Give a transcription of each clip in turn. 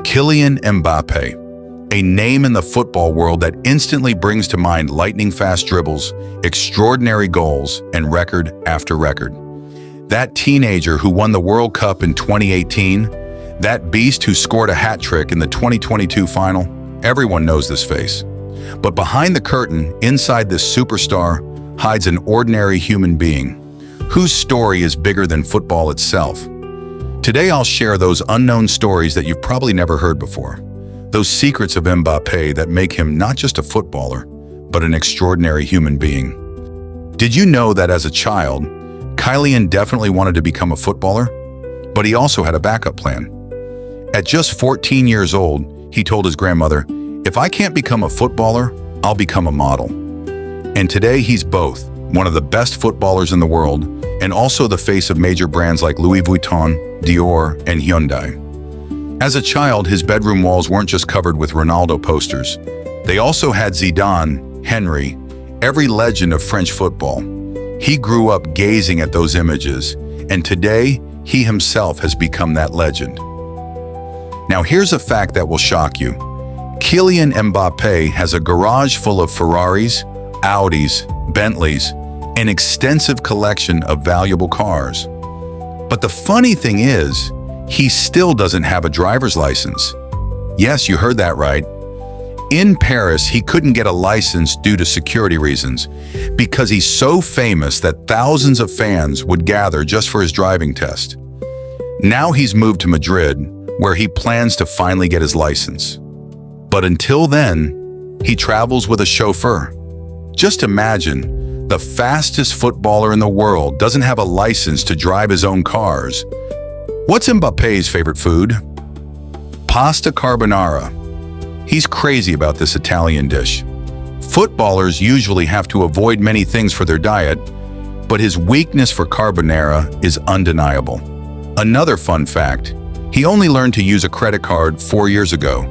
Kylian Mbappé, a name in the football world that instantly brings to mind lightning-fast dribbles, extraordinary goals, and record after record. That teenager who won the World Cup in 2018, that beast who scored a hat trick in the 2022 final, everyone knows this face. But behind the curtain, inside this superstar, hides an ordinary human being, whose story is bigger than football itself. Today I'll share those unknown stories that you've probably never heard before. Those secrets of Mbappé that make him not just a footballer, but an extraordinary human being. Did you know that as a child, Kylian definitely wanted to become a footballer? But he also had a backup plan. At just 14 years old, he told his grandmother, "If I can't become a footballer, I'll become a model." And today he's both, one of the best footballers in the world, and also the face of major brands like Louis Vuitton, Dior, and Hyundai. As a child, his bedroom walls weren't just covered with Ronaldo posters. They also had Zidane, Henry, every legend of French football. He grew up gazing at those images, and today, he himself has become that legend. Now here's a fact that will shock you. Kylian Mbappé has a garage full of Ferraris, Audis, Bentleys, an extensive collection of valuable cars. But the funny thing is, he still doesn't have a driver's license. Yes, you heard that right. In Paris, he couldn't get a license due to security reasons because he's so famous that thousands of fans would gather just for his driving test. Now he's moved to Madrid, where he plans to finally get his license. But until then, he travels with a chauffeur. Just imagine, the fastest footballer in the world doesn't have a license to drive his own cars. What's Mbappé's favorite food? Pasta carbonara. He's crazy about this Italian dish. Footballers usually have to avoid many things for their diet, but his weakness for carbonara is undeniable. Another fun fact, he only learned to use a credit card 4 years ago,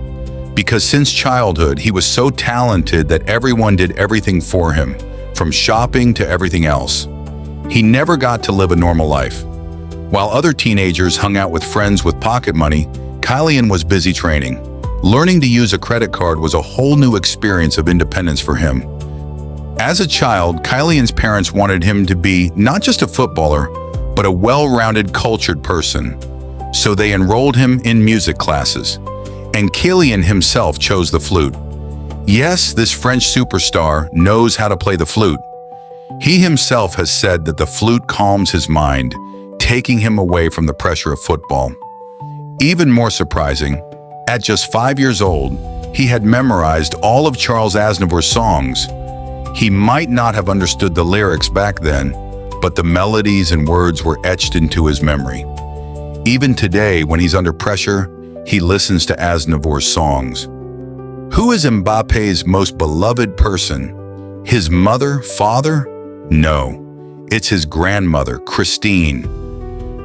because since childhood he was so talented that everyone did everything for him, from shopping to everything else. He never got to live a normal life. While other teenagers hung out with friends with pocket money, Kylian was busy training. Learning to use a credit card was a whole new experience of independence for him. As a child, Kylian's parents wanted him to be not just a footballer, but a well-rounded, cultured person. So they enrolled him in music classes. And Kylian himself chose the flute. Yes, this French superstar knows how to play the flute. He himself has said that the flute calms his mind, taking him away from the pressure of football. Even more surprising, at just 5 years old, he had memorized all of Charles Aznavour's songs. He might not have understood the lyrics back then, but the melodies and words were etched into his memory. Even today, when he's under pressure, he listens to Aznavour's songs. Who is Mbappé's most beloved person? His mother, father? No, it's his grandmother, Christine.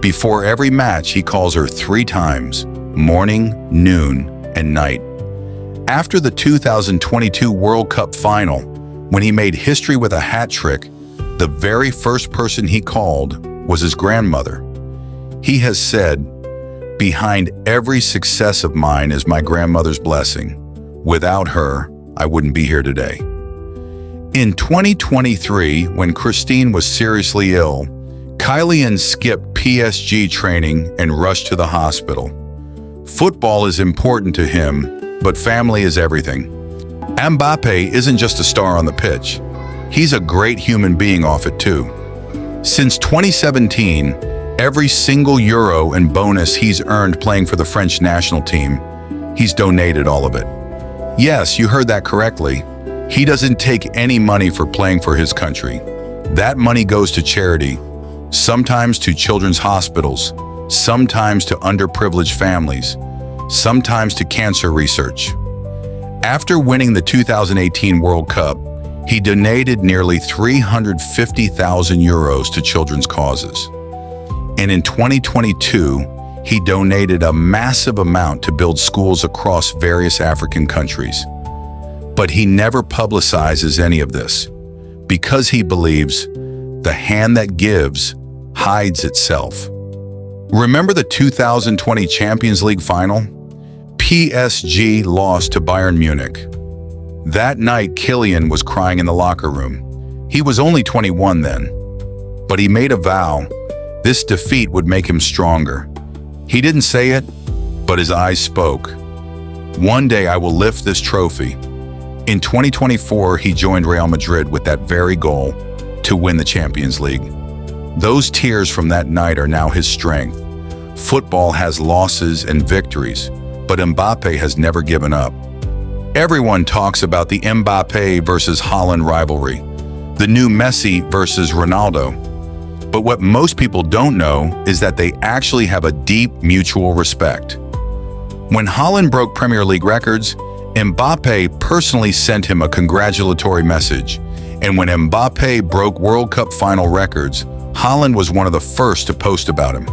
Before every match, he calls her 3 times, morning, noon, and night. After the 2022 World Cup final, when he made history with a hat trick, the very first person he called was his grandmother. He has said, "Behind every success of mine is my grandmother's blessing. Without her, I wouldn't be here today." In 2023, when Christine was seriously ill, Kylian skipped PSG training and rushed to the hospital. Football is important to him, but family is everything. Mbappé isn't just a star on the pitch. He's a great human being off it too. Since 2017, every single euro and bonus he's earned playing for the French national team, he's donated all of it. Yes, you heard that correctly. He doesn't take any money for playing for his country. That money goes to charity, sometimes to children's hospitals, sometimes to underprivileged families, sometimes to cancer research. After winning the 2018 World Cup, he donated nearly 350,000 euros to children's causes. And in 2022, he donated a massive amount to build schools across various African countries. But he never publicizes any of this because he believes the hand that gives hides itself. Remember the 2020 Champions League final? PSG lost to Bayern Munich. That night, Kylian was crying in the locker room. He was only 21 then, but he made a vow. This defeat would make him stronger. He didn't say it, but his eyes spoke. One day I will lift this trophy. In 2024, he joined Real Madrid with that very goal, to win the Champions League. Those tears from that night are now his strength. Football has losses and victories, but Mbappe has never given up. Everyone talks about the Mbappe versus Haaland rivalry, the new Messi versus Ronaldo. But what most people don't know is that they actually have a deep mutual respect. When Haaland broke Premier League records, Mbappe personally sent him a congratulatory message. And when Mbappe broke World Cup final records, Haaland was one of the first to post about him.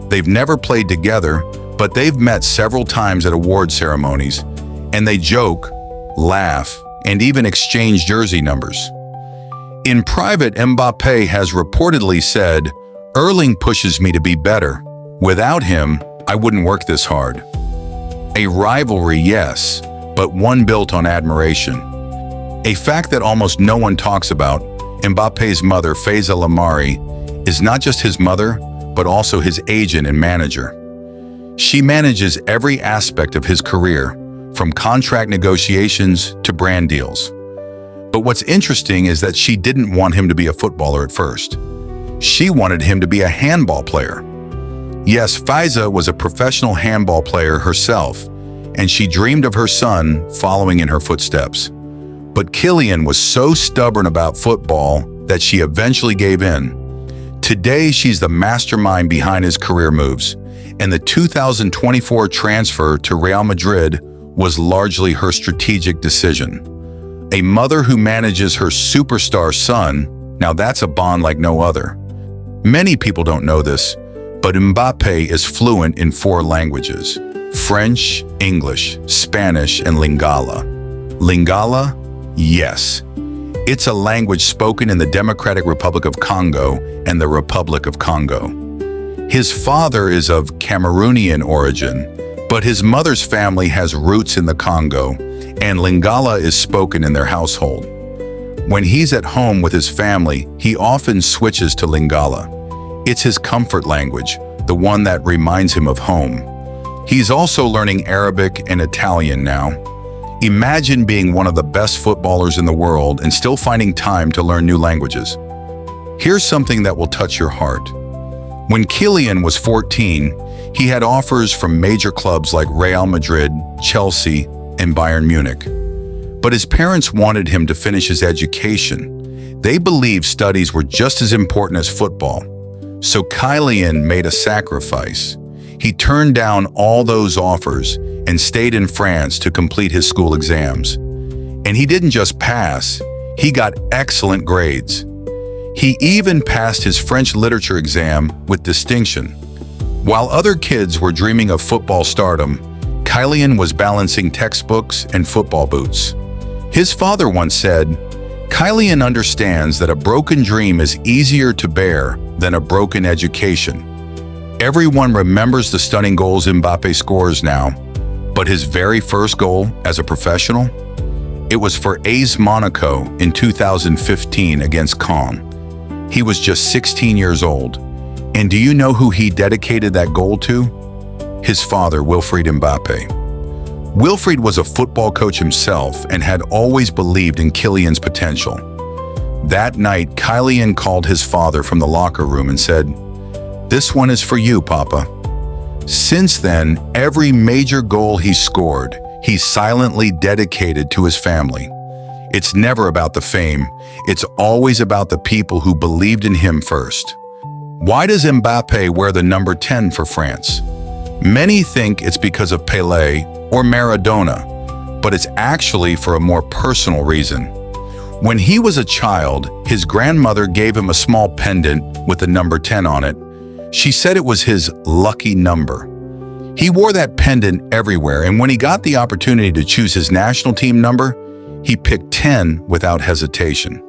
They've never played together, but they've met several times at award ceremonies, and they joke, laugh, and even exchange jersey numbers. In private, Mbappe has reportedly said, "Erling pushes me to be better. Without him, I wouldn't work this hard." A rivalry, yes, but one built on admiration. A fact that almost no one talks about, Mbappe's mother, Faiza Lamari, is not just his mother, but also his agent and manager. She manages every aspect of his career, from contract negotiations to brand deals. But what's interesting is that she didn't want him to be a footballer at first. She wanted him to be a handball player. Yes, Faiza was a professional handball player herself, and she dreamed of her son following in her footsteps. But Kylian was so stubborn about football that she eventually gave in. Today, she's the mastermind behind his career moves, and the 2024 transfer to Real Madrid was largely her strategic decision. A mother who manages her superstar son, now that's a bond like no other. Many people don't know this, but Mbappe is fluent in 4 languages: French, English, Spanish, and Lingala. Lingala? Yes. It's a language spoken in the Democratic Republic of Congo and the Republic of Congo. His father is of Cameroonian origin, but his mother's family has roots in the Congo, and Lingala is spoken in their household. When he's at home with his family, he often switches to Lingala. It's his comfort language, the one that reminds him of home. He's also learning Arabic and Italian now. Imagine being one of the best footballers in the world and still finding time to learn new languages. Here's something that will touch your heart. When Kylian was 14, he had offers from major clubs like Real Madrid, Chelsea, and Bayern Munich. But his parents wanted him to finish his education. They believed studies were just as important as football. So Kylian made a sacrifice. He turned down all those offers and stayed in France to complete his school exams. And he didn't just pass, he got excellent grades. He even passed his French literature exam with distinction. While other kids were dreaming of football stardom, Kylian was balancing textbooks and football boots. His father once said, "Kylian understands that a broken dream is easier to bear than a broken education." Everyone remembers the stunning goals Mbappe scores now, but his very first goal as a professional? It was for AS Monaco in 2015 against Caen. He was just 16 years old. And do you know who he dedicated that goal to? His father, Wilfried Mbappe. Wilfried was a football coach himself and had always believed in Kylian's potential. That night, Kylian called his father from the locker room and said, "This one is for you, Papa." Since then, every major goal he scored, he silently dedicated to his family. It's never about the fame, it's always about the people who believed in him first. Why does Mbappe wear the number 10 for France? Many think it's because of Pelé or Maradona, but it's actually for a more personal reason. When he was a child, his grandmother gave him a small pendant with the number 10 on it. She said it was his lucky number. He wore that pendant everywhere, and when he got the opportunity to choose his national team number, he picked 10 without hesitation.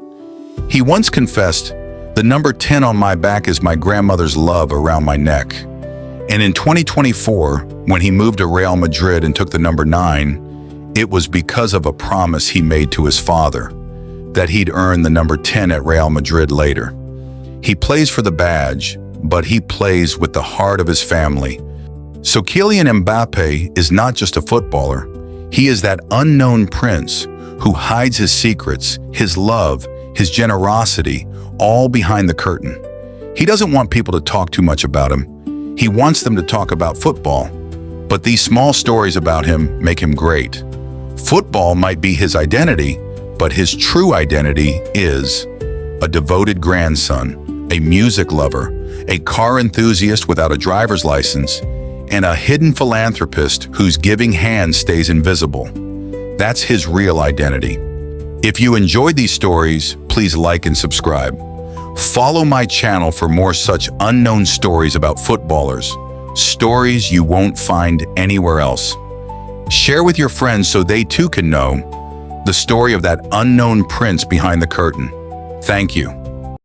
He once confessed, "The number 10 on my back is my grandmother's love around my neck." And in 2024, when he moved to Real Madrid and took the number 9, it was because of a promise he made to his father that he'd earn the number 10 at Real Madrid later. He plays for the badge, but he plays with the heart of his family. So Kylian Mbappé is not just a footballer. He is that unknown prince who hides his secrets, his love, his generosity, all behind the curtain. He doesn't want people to talk too much about him. He wants them to talk about football. But these small stories about him make him great. Football might be his identity, but his true identity is a devoted grandson, a music lover, a car enthusiast without a driver's license, and a hidden philanthropist whose giving hand stays invisible. That's his real identity. If you enjoyed these stories, please like and subscribe. Follow my channel for more such unknown stories about footballers, stories you won't find anywhere else. Share with your friends so they too can know the story of that unknown prince behind the curtain. Thank you.